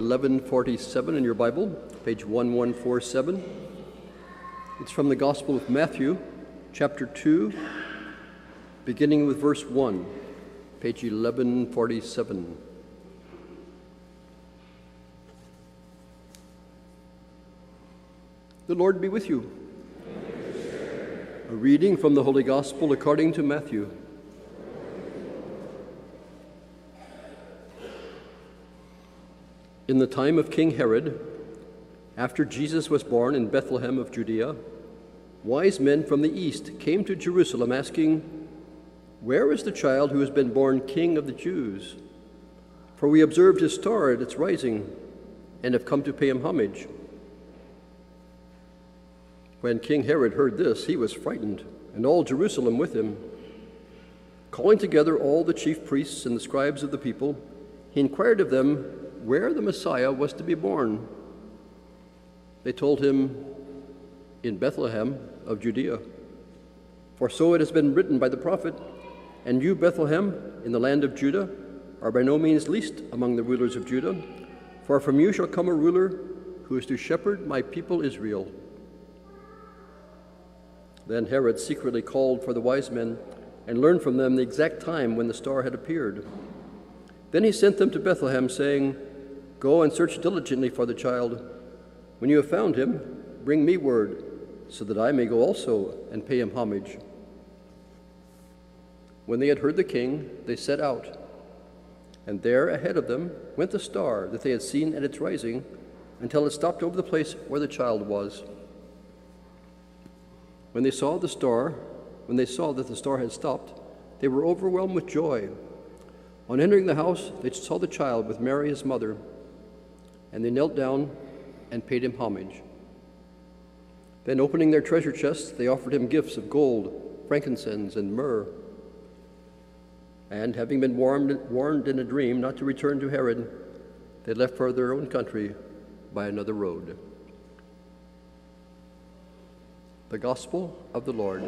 1147 in your Bible, page 1147. It's from the Gospel of Matthew, chapter 2, beginning with verse 1, page 1147. The Lord be with you. A reading from the Holy Gospel according to Matthew. In the time of King Herod, after Jesus was born in Bethlehem of Judea, wise men from the east came to Jerusalem asking, "Where is the child who has been born King of the Jews? For we observed his star at its rising and have come to pay him homage." When King Herod heard this, he was frightened, and all Jerusalem with him. Calling together all the chief priests and the scribes of the people, he inquired of them where the Messiah was to be born. They told him, "In Bethlehem of Judea. For so it has been written by the prophet, 'And you, Bethlehem, in the land of Judah, are by no means least among the rulers of Judah, for from you shall come a ruler who is to shepherd my people Israel.'" Then Herod secretly called for the wise men and learned from them the exact time when the star had appeared. Then he sent them to Bethlehem, saying, "Go and search diligently for the child. When you have found him, bring me word, so that I may go also and pay him homage." When they had heard the king, they set out. And there ahead of them went the star that they had seen at its rising, until it stopped over the place where the child was. When they saw that the star had stopped, they were overwhelmed with joy. On entering the house, they saw the child with Mary his mother, and they knelt down and paid him homage. Then, opening their treasure chests, they offered him gifts of gold, frankincense, and myrrh. And having been warned in a dream not to return to Herod, they left for their own country by another road. The Gospel of the Lord.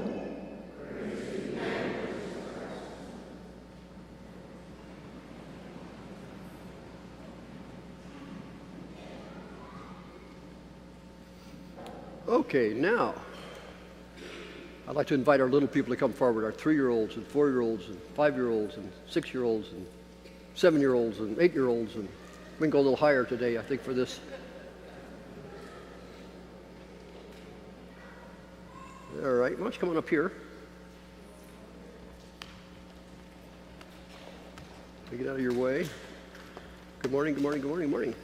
Okay, now, I'd like to invite our little people to come forward, our 3-year-olds and 4-year-olds and 5-year-olds and 6-year-olds and 7-year-olds and 8-year-olds, and we can go a little higher today, I think, for this. All right, why don't you come on up here? Get out of your way. Good morning, good morning, good morning, good morning.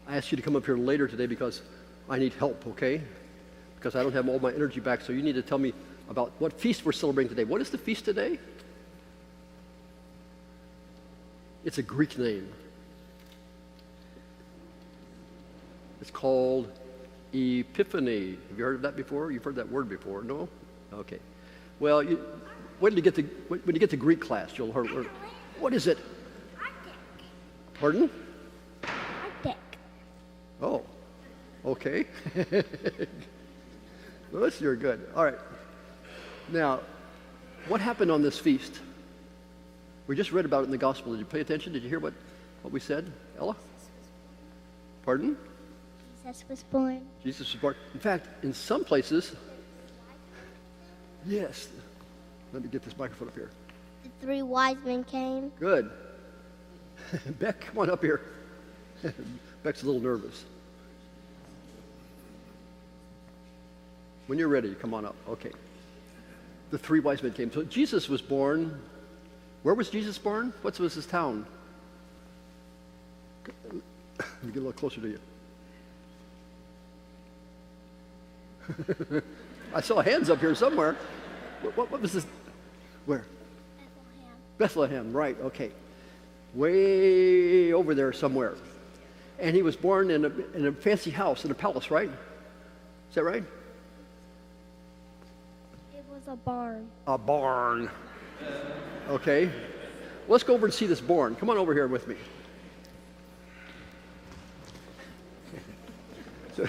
I asked you to come up here later today because I need help, okay? Because I don't have all my energy back, so you need to tell me about what feast we're celebrating today. What is the feast today? It's a Greek name. It's called Epiphany. Have you heard of that before? You've heard that word before, no? Okay. Well, when you get to Greek class, you'll learn. What is it? Pardon? Oh, okay. Well, you're good. All right. Now, what happened on this feast? We just read about it in the gospel. Did you pay attention? Did you hear what we said, Ella? Pardon? Jesus was born. Jesus was born. In fact, in some places, yes. Let me get this microphone up here. The 3 wise men came. Good. Beck, come on up here. Beck's a little nervous. When you're ready, come on up. Okay. The 3 wise men came. So Jesus was born. Where was Jesus born? What was his town? Let me get a little closer to you. I saw hands up here somewhere. What was this? Where? Bethlehem, right, okay. Way over there somewhere. And he was born in a fancy house, in a palace, right? Is that right? It was a barn. A barn. Okay. Let's go over and see this barn. Come on over here with me. So,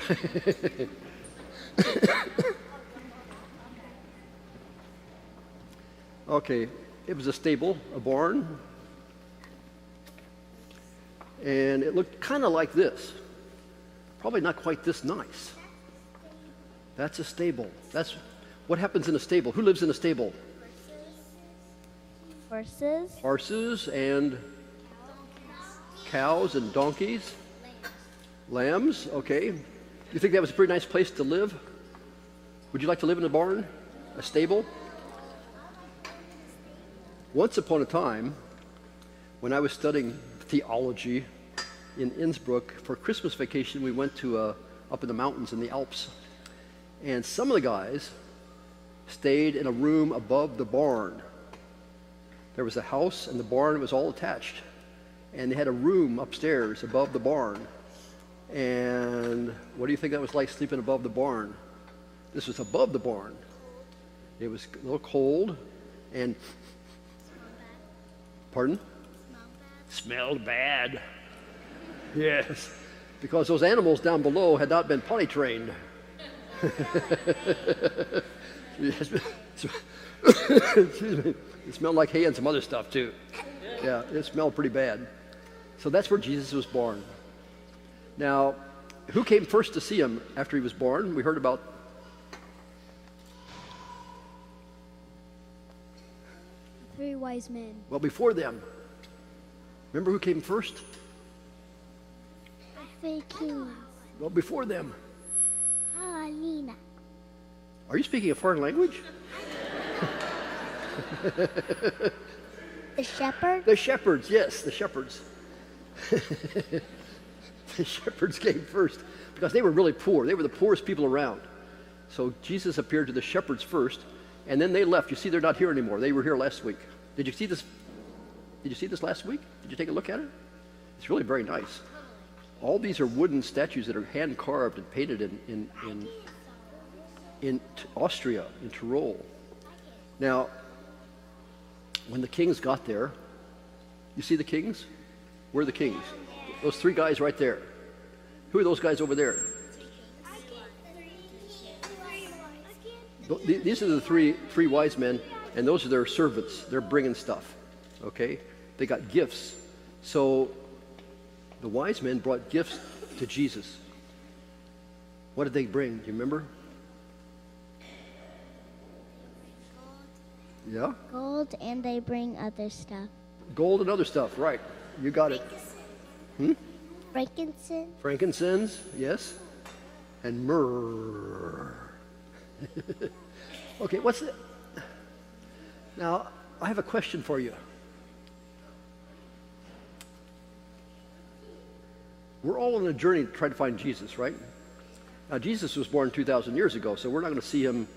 Okay, it was a stable, a barn, and it looked kind of like this. Probably not quite this nice. That's a stable. That's what happens in a stable. Who lives in a stable? Horses. Horses and cows and donkeys. Lambs, okay. You think that was a pretty nice place to live? Would you like to live in a barn? A stable? Once upon a time, when I was studying theology in Innsbruck, for Christmas vacation, we went to up in the mountains in the Alps. And some of the guys stayed in a room above the barn. There was a house, and the barn was all attached. And they had a room upstairs above the barn. And what do you think that was like, sleeping above the barn? This was above the barn. It was a little cold, and pardon? Smelled bad. Yes, because those animals down below had not been potty trained. Excuse me. It smelled like hay and some other stuff too. Yeah, it smelled pretty bad. So that's where Jesus was born. Now, who came first to see him after he was born? We heard about Three wise men. well, before them. Remember who came first? Three kings. Well, before them. Nina. Are you speaking a foreign language? The shepherd. The shepherds, yes, the shepherds. The shepherds came first because they were really poor. They were the poorest people around. So Jesus appeared to the shepherds first, and then they left. You see, they're not here anymore. They were here last week. Did you see this? Did you see this last week? Did you take a look at it? It's really very nice. All these are wooden statues that are hand carved and painted in Austria, in Tyrol. Now, when the kings got there, you see the kings? Where are the kings? Those three guys right there. Who are those guys over there? These are the three wise men, and those are their servants. They're bringing stuff, okay? They got gifts. So the wise men brought gifts to Jesus. What did they bring? Do you remember? Yeah? Gold, and they bring other stuff. Gold and other stuff, right. You got it. Frankincense. Frankincense, yes. And myrrh. Okay, what's it? Now, I have a question for you. We're all on a journey to try to find Jesus, right? Now, Jesus was born 2,000 years ago, so we're not going to see him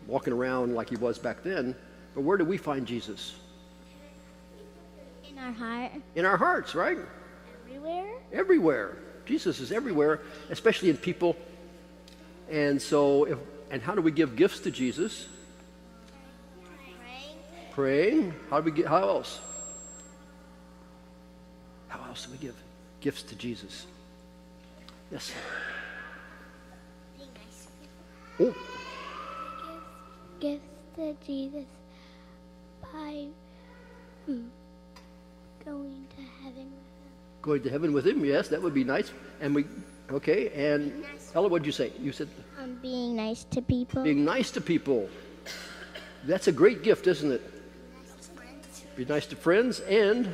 walking around like he was back then. But where do we find Jesus? In our heart. In our hearts, right? Everywhere. Everywhere. Jesus is everywhere, especially in people. And so, and how do we give gifts to Jesus? Praying. How else? How else do we give gifts to Jesus? Yes. Oh. Gifts to Jesus by going to heaven with him. Going to heaven with him, yes, that would be nice. And okay, and Ella, what did you say? You said? Being nice to people. Being nice to people. That's a great gift, isn't it? Be nice to friends and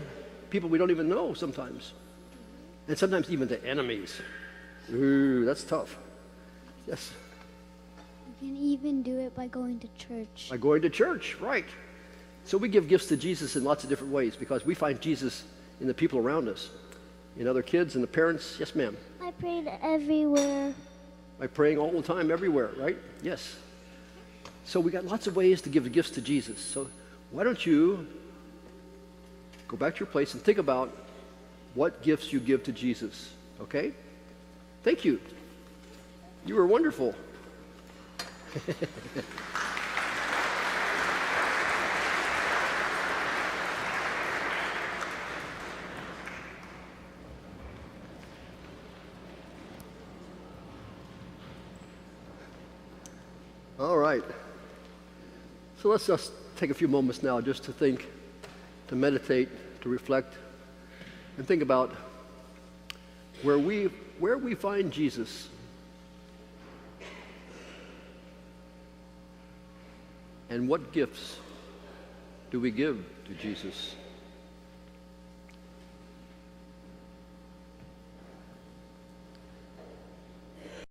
people we don't even know sometimes. And sometimes even to enemies. Ooh, that's tough. Yes. You can even do it by going to church. By going to church, right. So we give gifts to Jesus in lots of different ways because we find Jesus in the people around us, in other kids and the parents. Yes, ma'am. I prayed everywhere. By praying all the time, everywhere, right? Yes. So we got lots of ways to give gifts to Jesus. So why don't you go back to your place and think about what gifts you give to Jesus, okay? Thank you. You were wonderful. All right. So let's just take a few moments now just to think, to meditate, to reflect, and think about where we find Jesus. And what gifts do we give to Jesus?